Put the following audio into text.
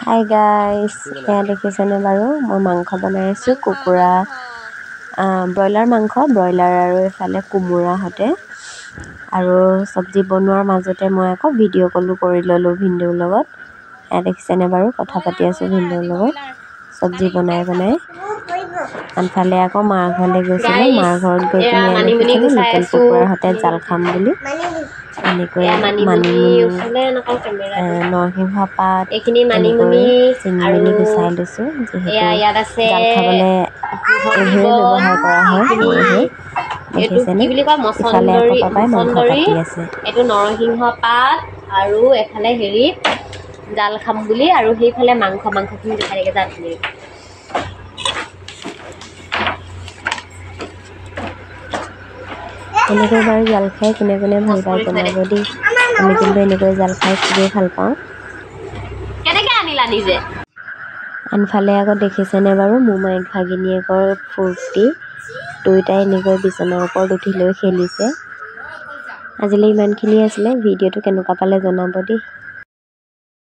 Hi guys, এয়া দেখিছেনে বাৰু মই মাংস বনাই আছোঁ কুকুৰা ব্ৰইলাৰ মাংস আৰু এফালে কোমোৰা হতে আৰু সবজি বনোৱাৰ মাজতে মই আকৌ ভিডিঅ' কলো কৰি ললো ভিডিঅ'ৰ লগত। এয়া দেখিছেনে বাৰু কথা পাতি আছোঁ ভিডিঅ'ৰ লগত সবজি বনাই আনফালে আকৌ মাৰ ঘৰলৈ গৈছিলোঁ। মাৰ ঘৰত গৈ কিনে দেখিছেনে লোকেল কুকুৰাৰ হতে জাল খাম বুলি এনেকৈ মানিমুনি নৰসিংহ পাত এনেকৈ চিঙি মেলি গুচাই লৈছোঁ। যিহেতু জাল খাবলৈ এইবোৰে ব্যৱহাৰ কৰা হয়। দেখিছেনে ইফালে আকৌ পাপাই মাংস কাটি আছে। এইটো নৰসিংহ পাত আৰু এফালে হেৰি জাল খাম বুলি আৰু সেইফালে মাংসখিনি দেখাই থাকে জাত এনেকৈ বাৰু জাল খাই কোনে কোনে ভাল পায় জনাব দেই। আমি কিন্তু এনেকৈ জাল খাই খুবেই ভাল পাওঁ। কেনেকৈ আনিলা নিজে? আনফালে আকৌ দেখিছেনে বাৰু মোমাইক ভাগিনীয়েকৰ ফূৰ্তি দুয়োটাই এনেকৈ বিচনাৰ ওপৰত উঠি লৈ খেলিছে। আজিলৈ ইমানখিনি আছিলে। ভিডিঅ'টো কেনেকুৱা পালে জনাব দেই।